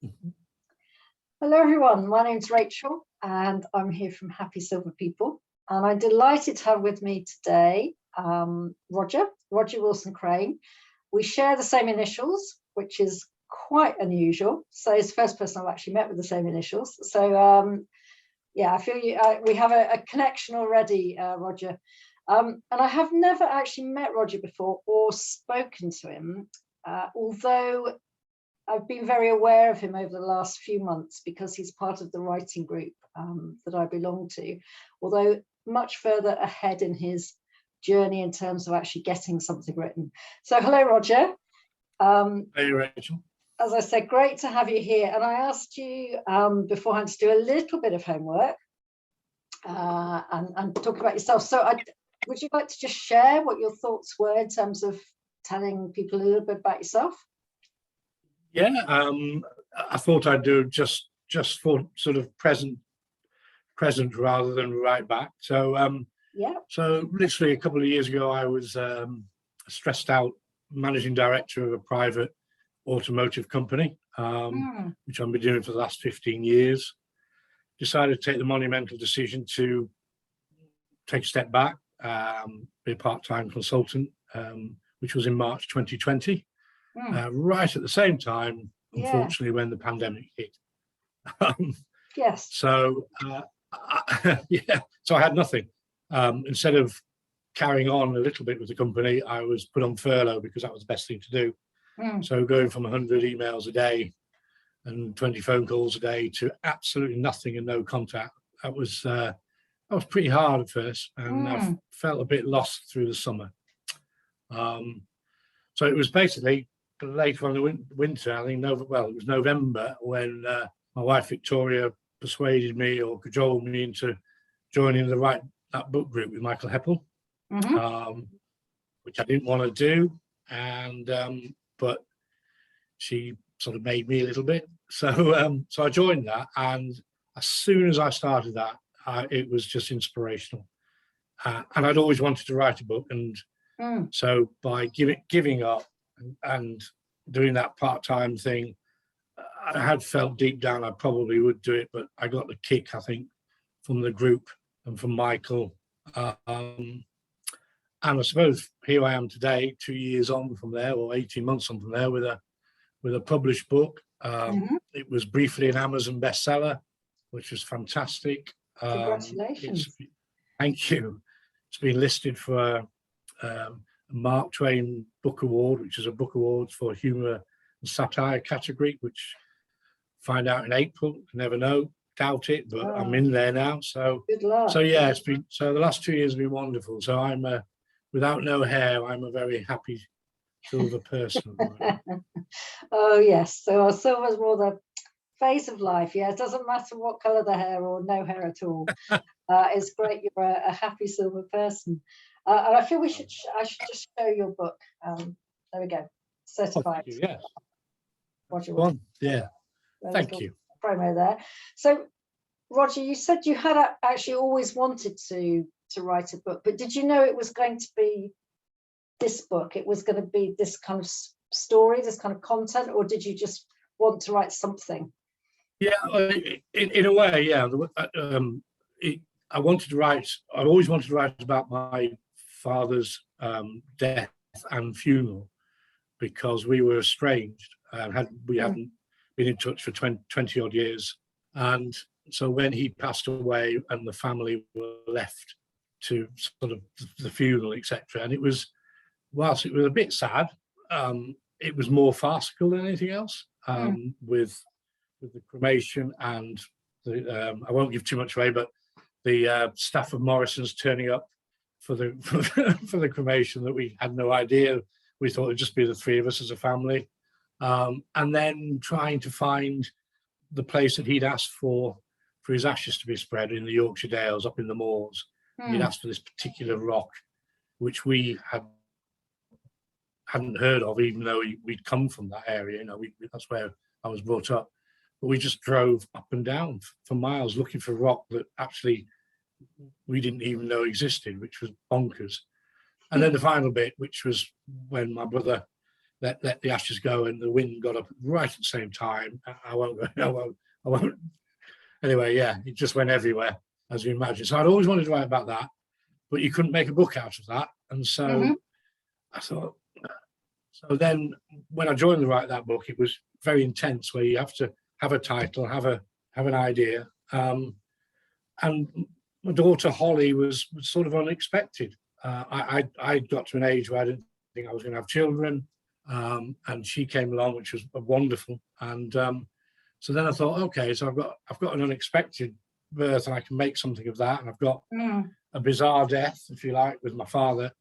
Mhm. Hello everyone, my name's Rachel and I'm here from Happy Silver People, and I'm delighted to have with me today Roger Wilson Crane. We share the same initials, which is quite unusual. So it's the first person I've actually met with the same initials. So yeah, I feel we have a connection already, Roger. And I have never actually met Roger before or spoken to him, although I've been very aware of him over the last few months because he's part of the writing group that I belong to, although much further ahead in his journey in terms of actually getting something written. So hello, Roger. Hey, Rachel. As I said, great to have you here. And I asked you beforehand to do a little bit of homework and talk about yourself. So would you like to just share what your thoughts were in terms of telling people a little bit about yourself? Yeah, I thought I'd do just for sort of present rather than right back. So Yeah. So literally a couple of years ago, I was a stressed out managing director of a private automotive company, which I've been doing for the last 15 years. Decided to take the monumental decision to take a step back, be a part-time consultant, which was in March 2020. Right at the same time, unfortunately, when the pandemic hit. Yes. So yeah, so I had nothing. Instead of carrying on a little bit with the company, I was put on furlough because that was the best thing to do. So going from 100 emails a day and 20 phone calls a day to absolutely nothing and no contact, that was pretty hard at first, and I felt a bit lost through the summer. So it was basically later on in the winter, I think, it was November, when my wife Victoria persuaded me or cajoled me into joining that book group with Michael Heppel, which I didn't want to do, and but she sort of made me a little bit. So so I joined that, and as soon as I started that, it was just inspirational, and I'd always wanted to write a book, and so by giving up and doing that part-time thing, I had felt deep down I probably would do it, but I got the kick, I think, from the group and from Michael. And I suppose here I am today, 2 years on from there, or 18 months on from there, with a published book. It was briefly an Amazon bestseller, which was fantastic. Congratulations. Thank you. It's been listed for a Mark Twain Book Award, which is a book award for humour and satire category, which find out in April. Never know, doubt it, but I'm in there now. So good luck. So yeah, the last 2 years have been wonderful. So I'm without no hair, I'm a very happy silver person. Oh yes, so silver's more the phase of life. Yeah, it doesn't matter what colour the hair or no hair at all. It's great you're a happy silver person. And I feel I should just show your book. There we go, certified. Oh, yes. Roger. Yeah. Thank you. Promo there. So, Roger, you said you had actually always wanted to write a book, but did you know it was going to be this book? It was going to be this kind of story, this kind of content, or did you just want to write something? Yeah, in a way, yeah. I wanted to write. I always wanted to write about my father's death and funeral, because we were estranged and we hadn't been in touch for 20 odd years. And so when he passed away and the family were left to sort of the funeral, etc., and it was, whilst it was a bit sad, it was more farcical than anything else, with the cremation and I won't give too much away, but the staff of Morrison's turning up for the cremation that we had no idea. We thought it'd just be the three of us as a family, and then trying to find the place that he'd asked for his ashes to be spread in the Yorkshire Dales up in the moors. He'd asked for this particular rock, which we hadn't heard of, even though we'd come from that area. You know, that's where I was brought up. But we just drove up and down for miles looking for rock that actually we didn't even know existed, which was bonkers. And then the final bit, which was when my brother let the ashes go, and the wind got up right at the same time. I won't go. I won't. Anyway, yeah, it just went everywhere, as you imagine. So I'd always wanted to write about that, but you couldn't make a book out of that. And so I thought, so then when I joined to write that book, it was very intense, where you have to have a title, have an idea. And my daughter Holly was sort of unexpected. I got to an age where I didn't think I was going to have children, and she came along, which was wonderful. And so then I thought, okay, so I've got an unexpected birth, and I can make something of that. And I've got a bizarre death, if you like, with my father.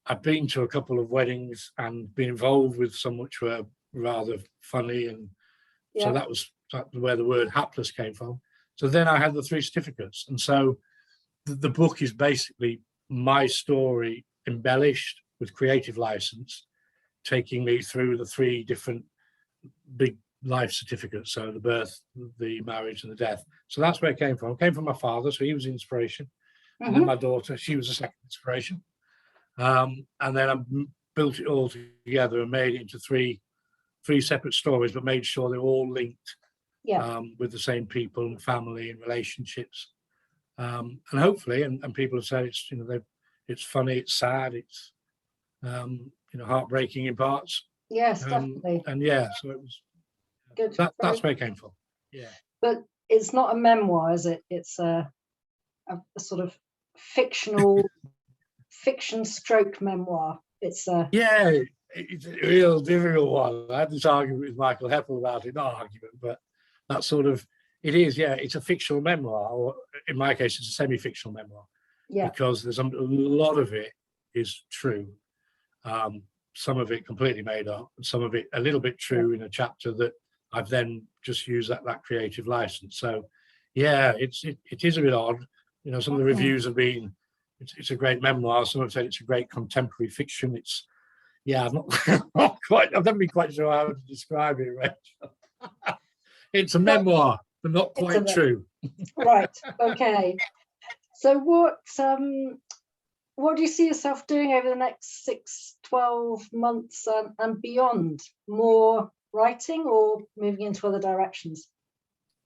I've been to a couple of weddings and been involved with some which were rather funny, and so that was where the word hapless came from. So then I had the 3 certificates, and so the book is basically my story embellished with creative license, taking me through the 3 different big life certificates. So the birth, the marriage, and the death. So that's where it came from. It came from my father, so he was inspiration, and then my daughter, she was a second inspiration. And then I built it all together and made it into three separate stories, but made sure they're all linked with the same people and family and relationships. And hopefully, and people have said it's, it's funny, it's sad, it's heartbreaking in parts. Yes, definitely. And yeah, so it was good. That's where it came from. Yeah. But it's not a memoir, is it? It's a sort of fictional fiction stroke memoir. It's a it's a real difficult one. I had this argument with Michael Heppel about it, not argument, but that sort of, it is, it's a fictional memoir, or in my case, it's a semi-fictional memoir. Yeah. Because there's a lot of it is true. Some of it completely made up, and some of it a little bit true in a chapter that I've then just used that creative license. So yeah, it is a bit odd. Some of the reviews have been, it's a great memoir. Some have said it's a great contemporary fiction. It's, I'm not quite, I've never been quite sure how to describe it, Rachel. It's a memoir, but not quite true. Right, okay. So what do you see yourself doing over the next 6-12 months and beyond? More writing or moving into other directions?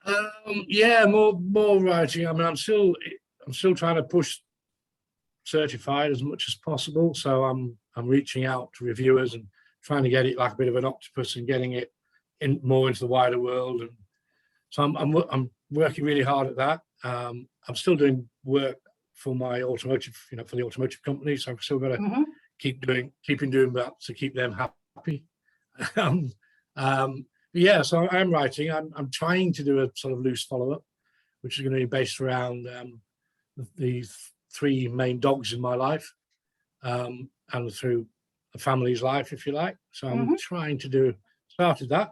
More writing. I mean, I'm still trying to push certified as much as possible. So I'm reaching out to reviewers and trying to get it like a bit of an octopus and getting it in more into the wider world. And so I'm working really hard at that. I'm still doing work for my automotive, for the automotive company. So I've still got to keeping doing that to keep them happy. So I'm writing. I'm trying to do a sort of loose follow-up, which is going to be based around the 3 main dogs in my life, and through a family's life, if you like. So I'm trying to started that.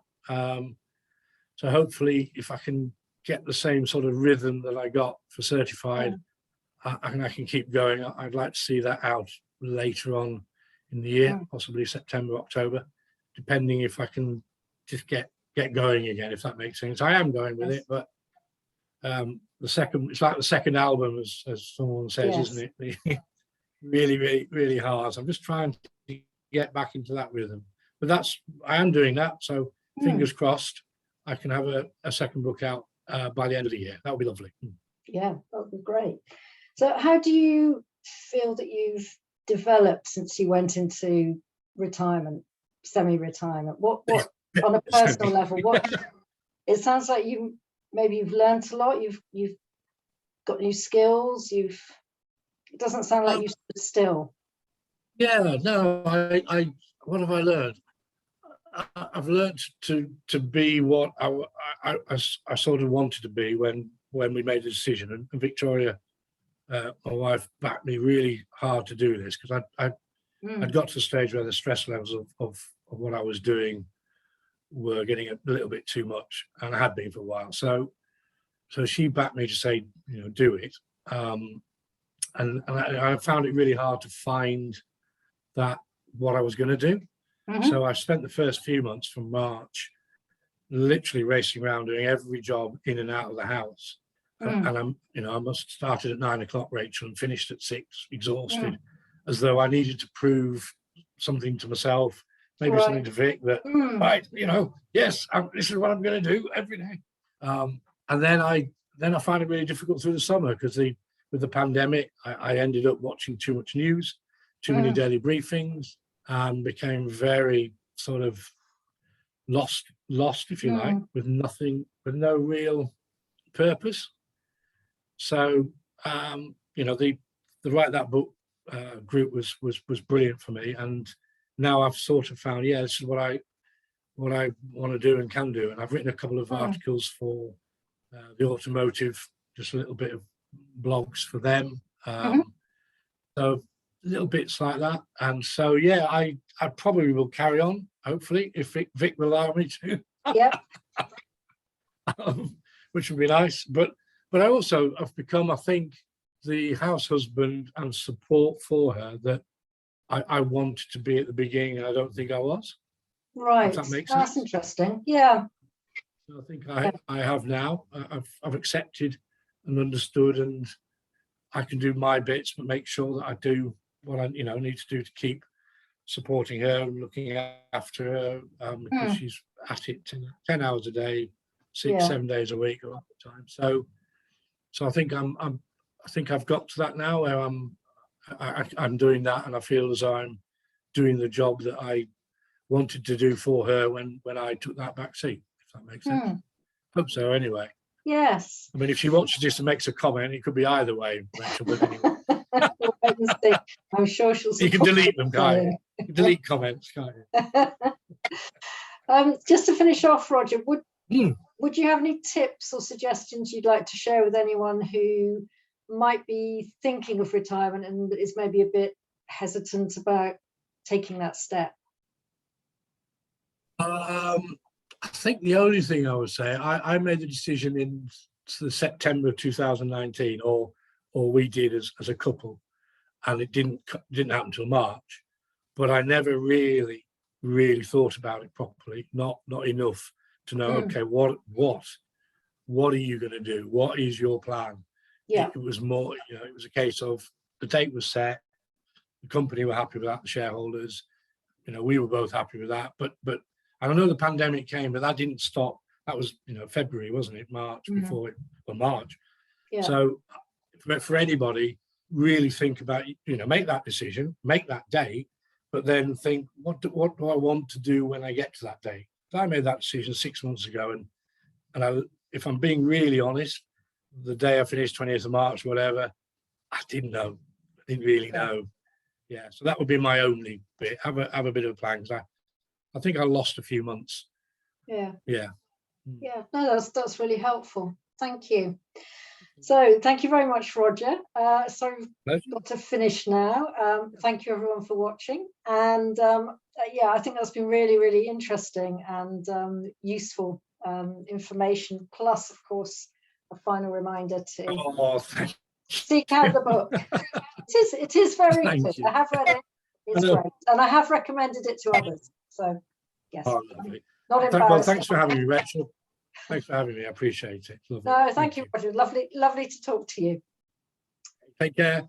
So hopefully, if I can get the same sort of rhythm that I got for certified, I can keep going. I'd like to see that out later on in the year, possibly September, October, depending if I can just get going again, if that makes sense. I am going with it, but it's like the second album, as someone says, isn't it? Really, really, really hard. So I'm just trying to get back into that rhythm. But I am doing that. So fingers crossed, I can have a second book out by the end of the year. That would be lovely. Yeah, that would be great. So how do you feel that you've developed since you went into retirement, semi-retirement? What on a personal level, it sounds like you've learned a lot, you've got new skills, it doesn't sound like you stood still. What have I learned? I've learned to be what I sort of wanted to be when we made the decision, and Victoria, my wife, backed me really hard to do this, because I'd got to the stage where the stress levels of what I was doing were getting a little bit too much, and I had been for a while. So she backed me to say, do it. And I found it really hard to find what I was going to do. So I spent the first few months from March literally racing around doing every job in and out of the house. And I must have started at 9 o'clock, Rachel, and finished at 6, exhausted, as though I needed to prove something to myself, maybe something to Vic that, right, yes, this is what I'm going to do every day. And then I find it really difficult through the summer because with the pandemic, I ended up watching too much news, too many daily briefings, and became very sort of lost, if you like, with no real purpose. So, the Write That Book group was brilliant for me, and now I've sort of found, this is what I want to do and can do. And I've written a couple of articles for the Automotive, just a little bit of blogs for them. So little bits like that. And so, I probably will carry on, hopefully, if Vic will allow me to. Yeah. Which would be nice. But I also have become, I think, the house husband and support for her that I wanted to be at the beginning, and I don't think I was. Right. If that makes That's sense. interesting. Yeah. So I think I have now. I've accepted and understood, and I can do my bits, but make sure that I do what I need to do to keep supporting her and looking after her, because she's at it 10 hours a day, 7 days a week a lot of the time. So I think I think I've got to that now where I'm doing that, and I feel as I'm doing the job that I wanted to do for her when I took that back seat, if that makes sense. Hope so, anyway. Yes. I mean, if she watches this and makes a comment, it could be either way, Rachel, but anyway. I'm sure she'll. You can delete them, can't you? You can delete comments, can't you? Just to finish off, Roger, would you have any tips or suggestions you'd like to share with anyone who might be thinking of retirement and is maybe a bit hesitant about taking that step? I think the only thing I would say, I made the decision in the September of 2019, or we did as a couple, and it didn't happen till March. But I never really thought about it properly, not enough to know, okay, what are you going to do? What is your plan? Yeah. It was more, it was a case of the date was set, the company were happy with that, the shareholders, we were both happy with that. But I know the pandemic came, but that didn't stop. That was, February, wasn't it? March before it, or March. Yeah. So for anybody, really think about, make that decision, make that date, but then think, what do I want to do when I get to that date? So I made that decision 6 months ago, and if I'm being really honest, the day I finished 20th of March, whatever, I didn't know. I didn't really know. Yeah, so that would be my only bit. Have a bit of a plan. I think I lost a few months. Yeah. Yeah. Yeah. No, that's really helpful. Thank you. So thank you very much, Roger. So we've got to finish now. Thank you everyone for watching. And I think that's been really, really interesting and useful information. Plus, of course, a final reminder to seek out the book. It is very good. I have read it. It's great, and I have recommended it to others. So yes, not embarrassed. Well, thanks for having me, Rachel. Thanks for having me. I appreciate it. No, thank you, Roger. Lovely to talk to you. Take care.